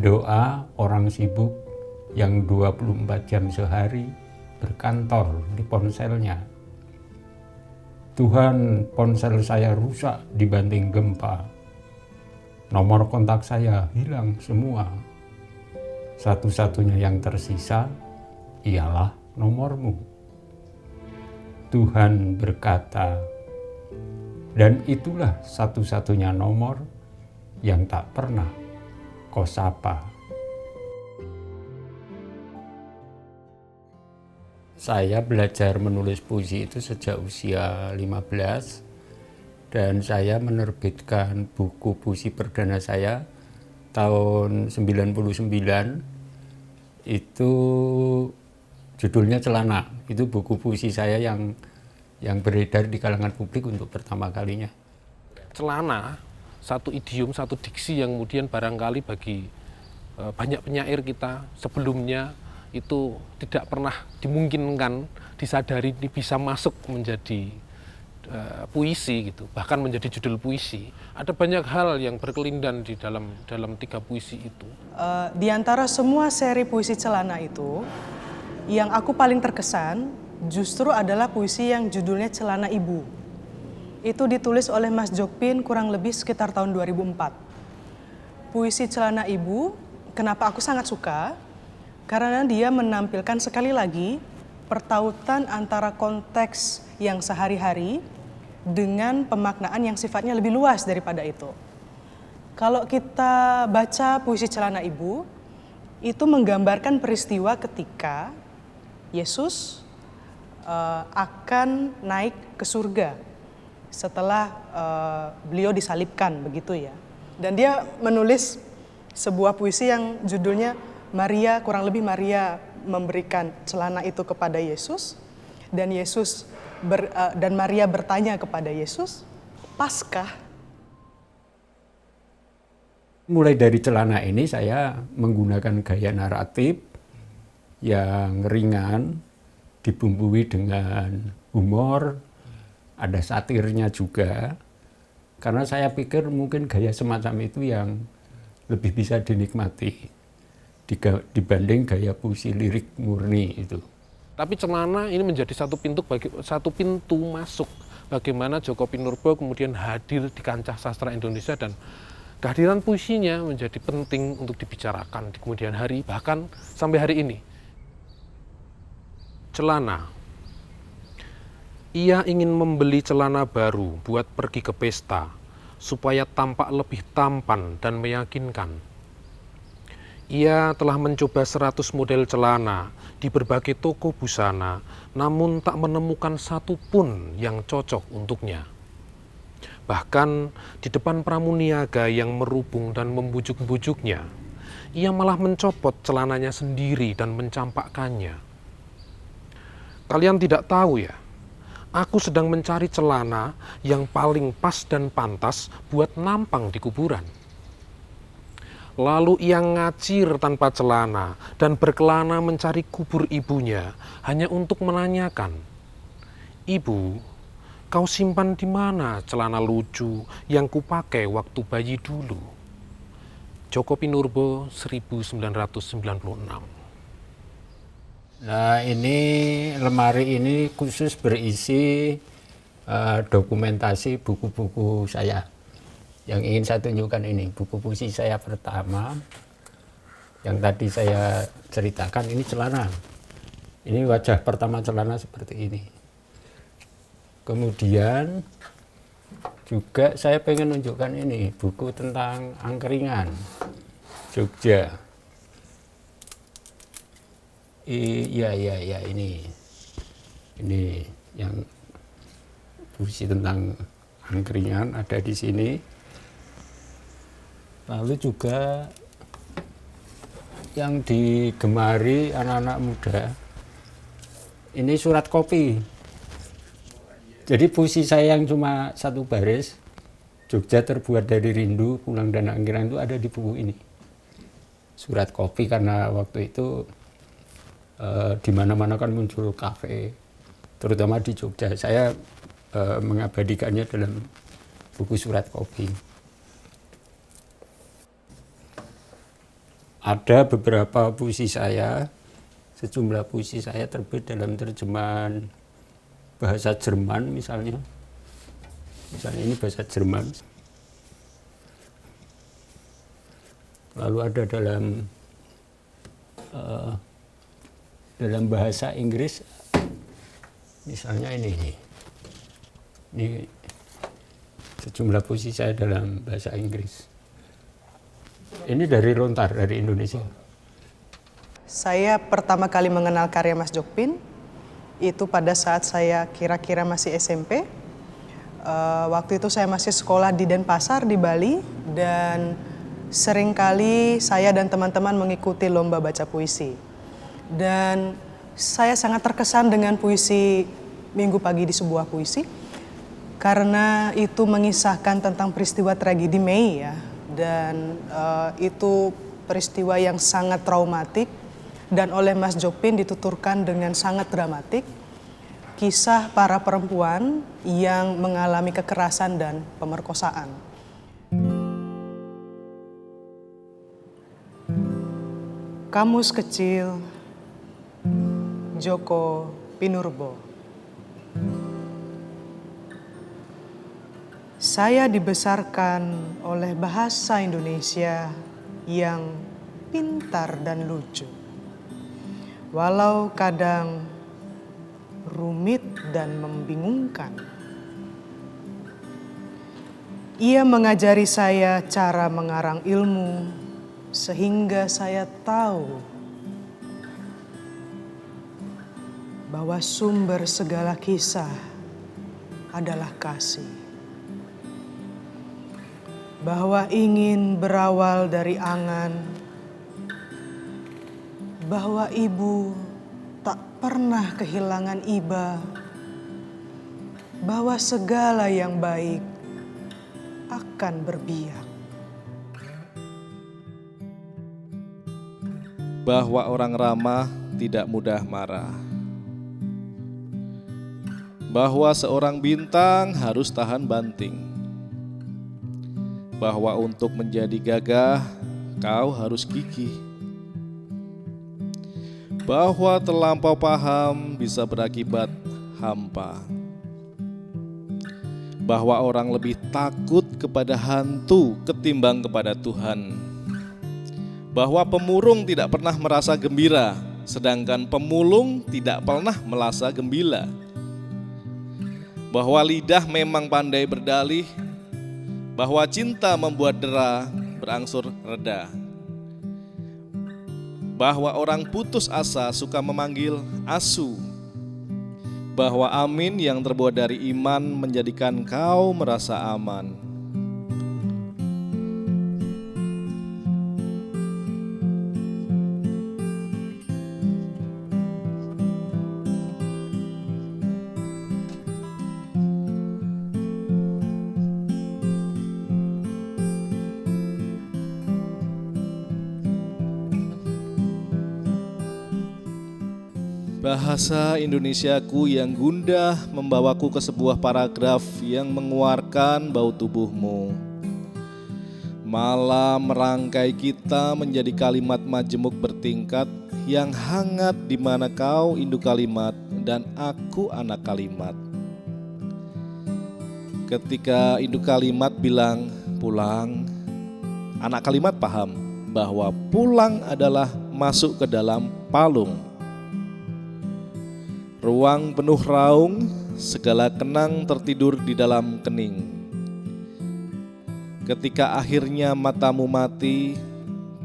Doa orang sibuk yang 24 jam sehari berkantor di ponselnya. Tuhan, ponsel saya rusak dibanting gempa. Nomor kontak saya hilang semua. Satu-satunya yang tersisa ialah nomormu. Tuhan berkata, dan itulah satu-satunya nomor yang tak pernah kau sapa. Saya belajar menulis puisi itu sejak usia 15 dan saya menerbitkan buku puisi perdana saya tahun 99. Itu judulnya Celana. Itu buku puisi saya yang beredar di kalangan publik untuk pertama kalinya. Celana, satu idiom, satu diksi yang kemudian barangkali bagi banyak penyair kita sebelumnya itu tidak pernah dimungkinkan, disadari bisa masuk menjadi puisi gitu, bahkan menjadi judul puisi. Ada banyak hal yang berkelindan di dalam 3 puisi itu. Di antara semua seri puisi Celana itu, yang aku paling terkesan justru adalah puisi yang judulnya Celana Ibu. Itu ditulis oleh Mas Jokpin kurang lebih sekitar tahun 2004. Puisi Celana Ibu, kenapa aku sangat suka? Karena dia menampilkan sekali lagi pertautan antara konteks yang sehari-hari dengan pemaknaan yang sifatnya lebih luas daripada itu. Kalau kita baca puisi Celana Ibu, itu menggambarkan peristiwa ketika Yesus akan naik ke surga setelah beliau disalibkan, begitu ya. Dan dia menulis sebuah puisi yang judulnya Maria, kurang lebih Maria memberikan celana itu kepada Yesus, dan dan Maria bertanya kepada Yesus, Paskah? Mulai dari celana ini saya menggunakan gaya naratif yang ringan, dibumbui dengan humor, ada satirnya juga. Karena saya pikir mungkin gaya semacam itu yang lebih bisa dinikmati dibanding gaya puisi lirik murni itu. Tapi Celana ini menjadi satu pintu masuk bagaimana Djoko Pinurbo kemudian hadir di kancah sastra Indonesia, dan kehadiran puisinya menjadi penting untuk dibicarakan di kemudian hari, bahkan sampai hari ini. Celana. Ia ingin membeli celana baru buat pergi ke pesta, supaya tampak lebih tampan dan meyakinkan. Ia telah mencoba 100 model celana di berbagai toko busana, namun tak menemukan satu pun yang cocok untuknya. Bahkan di depan pramuniaga yang merubung dan membujuk-bujuknya, ia malah mencopot celananya sendiri dan mencampakkannya. Kalian tidak tahu ya, aku sedang mencari celana yang paling pas dan pantas buat nampang di kuburan. Lalu ia ngacir tanpa celana dan berkelana mencari kubur ibunya hanya untuk menanyakan, Ibu, kau simpan di mana celana lucu yang kupakai waktu bayi dulu? Djoko Pinurbo 1996. Nah, ini lemari ini khusus berisi dokumentasi buku-buku saya. Yang ingin saya tunjukkan ini, buku puisi saya pertama, yang tadi saya ceritakan, ini celana. Ini wajah pertama celana seperti ini. Kemudian juga saya pengen menunjukkan ini, buku tentang angkringan, Jogja. Iya, ini yang puisi tentang angkringan ada di sini. Lalu juga yang digemari anak-anak muda, ini surat kopi. Jadi puisi saya yang cuma 1 baris, Jogja terbuat dari rindu, pulang dan angkringan, itu ada di buku ini. Surat kopi, karena waktu itu di mana-mana kan muncul kafe, terutama di Jogja. Saya mengabadikannya dalam buku surat kopi. ada beberapa puisi saya, sejumlah puisi saya terbit dalam terjemahan bahasa Jerman misalnya. Misalnya ini bahasa Jerman. Lalu ada dalam bahasa Inggris, misalnya ini sejumlah puisi saya dalam bahasa Inggris. Ini dari Lontar, dari Indonesia. Saya pertama kali mengenal karya Mas Jokpin itu pada saat saya kira-kira masih SMP. Waktu itu saya masih sekolah di Denpasar di Bali, dan seringkali saya dan teman-teman mengikuti lomba baca puisi. Dan saya sangat terkesan dengan puisi Minggu Pagi di Sebuah Puisi, karena itu mengisahkan tentang peristiwa tragedi Mei ya. Dan itu peristiwa yang sangat traumatik, dan oleh Mas Jokpin dituturkan dengan sangat dramatik. Kisah para perempuan yang mengalami kekerasan dan pemerkosaan. Kamus Kecil, Djoko Pinurbo. Saya dibesarkan oleh bahasa Indonesia yang pintar dan lucu. Walau kadang rumit dan membingungkan. Ia mengajari saya cara mengarang ilmu, sehingga saya tahu bahwa sumber segala kisah adalah kasih. Bahwa ingin berawal dari angan, bahwa ibu tak pernah kehilangan iba, bahwa segala yang baik akan berbiak. Bahwa orang ramah tidak mudah marah. Bahwa seorang bintang harus tahan banting. Bahwa untuk menjadi gagah, kau harus gigih. Bahwa terlampau paham bisa berakibat hampa. Bahwa orang lebih takut kepada hantu ketimbang kepada Tuhan. Bahwa pemurung tidak pernah merasa gembira, sedangkan pemulung tidak pernah merasa gembira. Bahwa lidah memang pandai berdalih, bahwa cinta membuat dera berangsur reda. Bahwa orang putus asa suka memanggil asu. Bahwa amin yang terbuat dari iman menjadikan kau merasa aman. Bahasa Indonesiaku yang gundah membawaku ke sebuah paragraf yang mengeluarkan bau tubuhmu. Malah merangkai kita menjadi kalimat majemuk bertingkat yang hangat di mana kau induk kalimat dan aku anak kalimat. Ketika induk kalimat bilang pulang, anak kalimat paham bahwa pulang adalah masuk ke dalam palung. Ruang penuh raung, segala kenang tertidur di dalam kening. Ketika akhirnya matamu mati,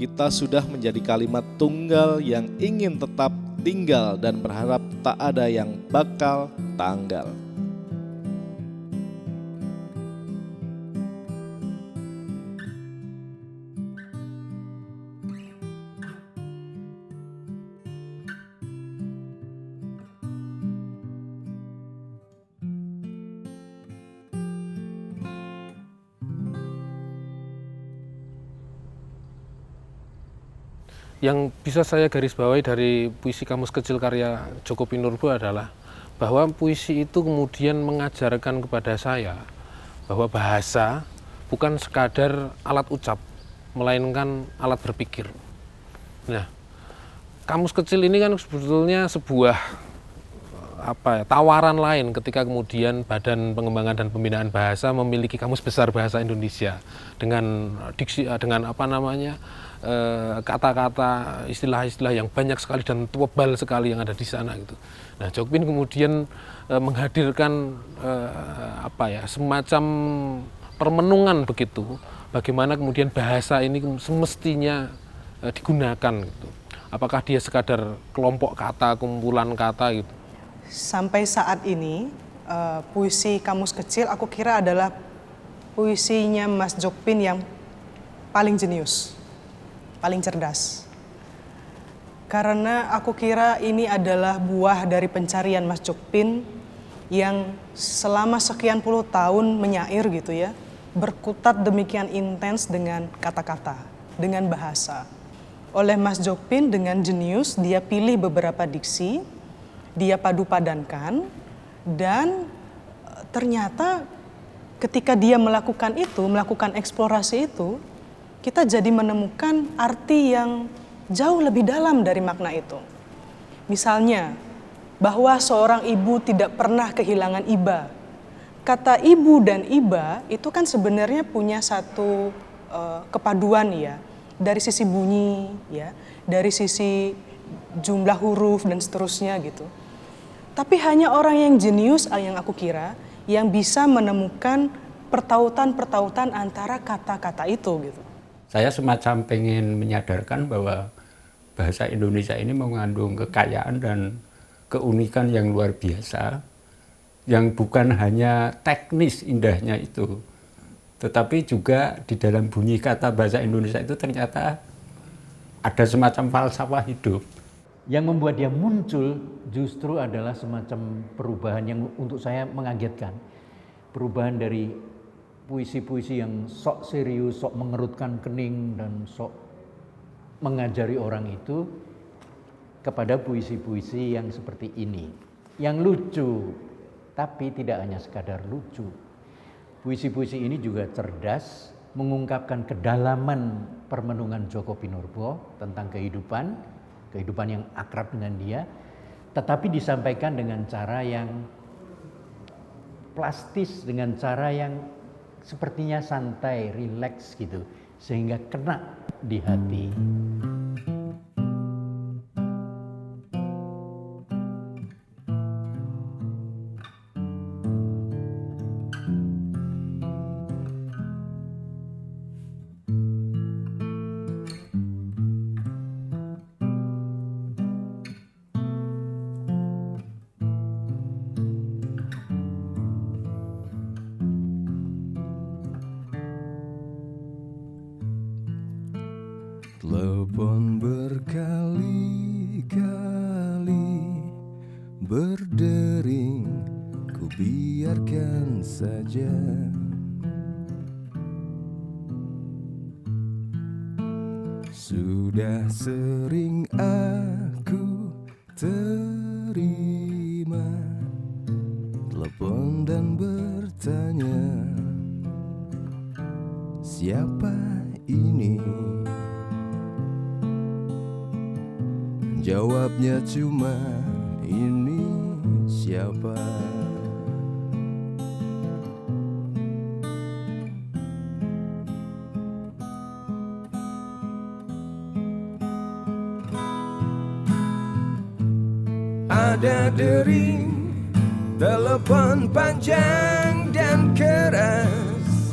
kita sudah menjadi kalimat tunggal yang ingin tetap tinggal dan berharap tak ada yang bakal tanggal. Yang bisa saya garis bawahi dari puisi Kamus Kecil karya Djoko Pinurbo adalah bahwa puisi itu kemudian mengajarkan kepada saya bahwa bahasa bukan sekadar alat ucap, melainkan alat berpikir. Nah, kamus kecil ini kan sebetulnya sebuah tawaran lain ketika kemudian Badan Pengembangan dan Pembinaan Bahasa memiliki kamus besar bahasa Indonesia dengan diksi, dengan kata-kata, istilah-istilah yang banyak sekali dan tebal sekali yang ada di sana gitu. Nah, Jokpin kemudian menghadirkan semacam permenungan begitu, bagaimana kemudian bahasa ini semestinya digunakan gitu. Apakah dia sekadar kelompok kata, kumpulan kata gitu? Sampai saat ini, puisi kamus kecil aku kira adalah puisinya Mas Jokpin yang paling jenius, paling cerdas. Karena aku kira ini adalah buah dari pencarian Mas Jokpin yang selama sekian puluh tahun menyair gitu ya, berkutat demikian intens dengan kata-kata, dengan bahasa. Oleh Mas Jokpin dengan jenius, dia pilih beberapa diksi, dia padu-padankan, dan ternyata ketika dia melakukan itu, melakukan eksplorasi itu, kita jadi menemukan arti yang jauh lebih dalam dari makna itu. Misalnya, bahwa seorang ibu tidak pernah kehilangan iba. Kata ibu dan iba itu kan sebenarnya punya satu kepaduan ya, dari sisi bunyi, ya, dari sisi jumlah huruf dan seterusnya gitu. Tapi hanya orang yang jenius yang aku kira yang bisa menemukan pertautan-pertautan antara kata-kata itu gitu. Saya semacam pengen menyadarkan bahwa bahasa Indonesia ini mengandung kekayaan dan keunikan yang luar biasa, yang bukan hanya teknis indahnya itu, tetapi juga di dalam bunyi kata bahasa Indonesia itu ternyata ada semacam falsafah hidup. Yang membuat dia muncul justru adalah semacam perubahan yang untuk saya mengagetkan. Perubahan dari puisi-puisi yang sok serius, sok mengerutkan kening, dan sok mengajari orang itu, kepada puisi-puisi yang seperti ini. Yang lucu, tapi tidak hanya sekadar lucu. Puisi-puisi ini juga cerdas, mengungkapkan kedalaman permenungan Djoko Pinurbo tentang kehidupan yang akrab dengan dia, tetapi disampaikan dengan cara yang plastis, dengan cara yang sepertinya santai, rileks gitu, sehingga kena di hati. Telepon berkali-kali berdering, ku biarkan saja. Sudah sering aku terima telepon dan bertanya, siapa ini? Jawabnya cuma, ini siapa? Ada dering telepon panjang dan keras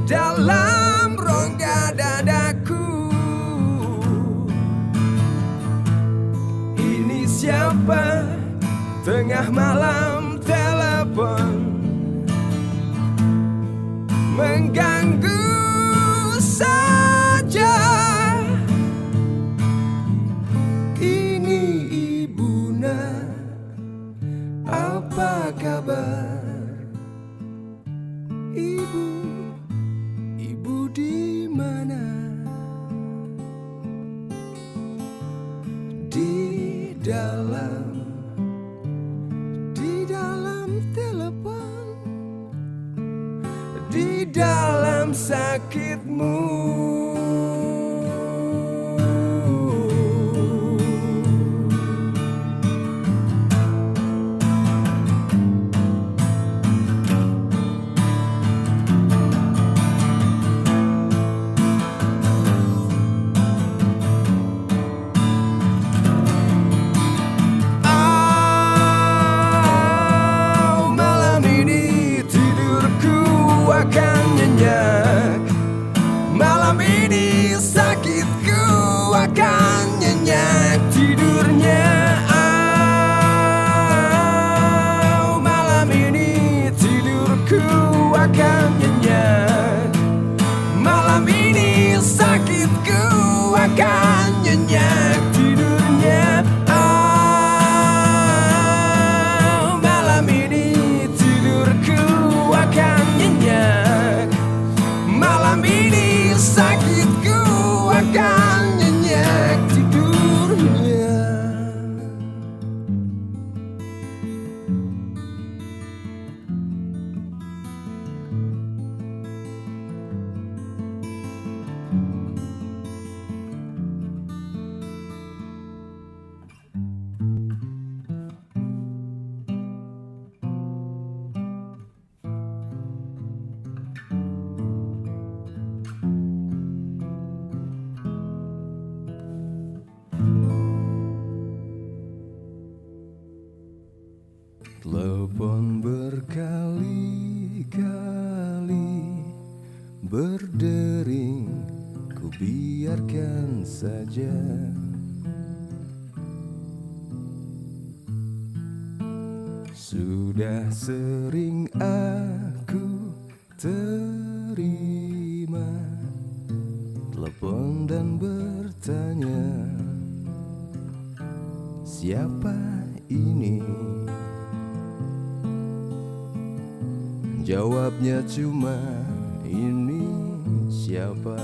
dalam rongga dadaku. Siapa tengah malam telepon mengganggu saja. Ini Ibu nak, apa kabar? Ibu di mana? Di dalam telepon, di dalam sakitmu. nyenyak. Malam ini sakitku akan nyenyak tidurnya. Malam ini tidurku akan nyenyak. Malam ini sakitku akan nyenyak tidurnya. Malam ini tidurku akan nyenyak. Malam ini sakitku akan nyenyak tidurnya. Telepon berkali-kali berdering, ku biarkan saja. Sudah sering aku terima telepon dan bertanya, siapa ini? Jawabnya cuma ini siapa?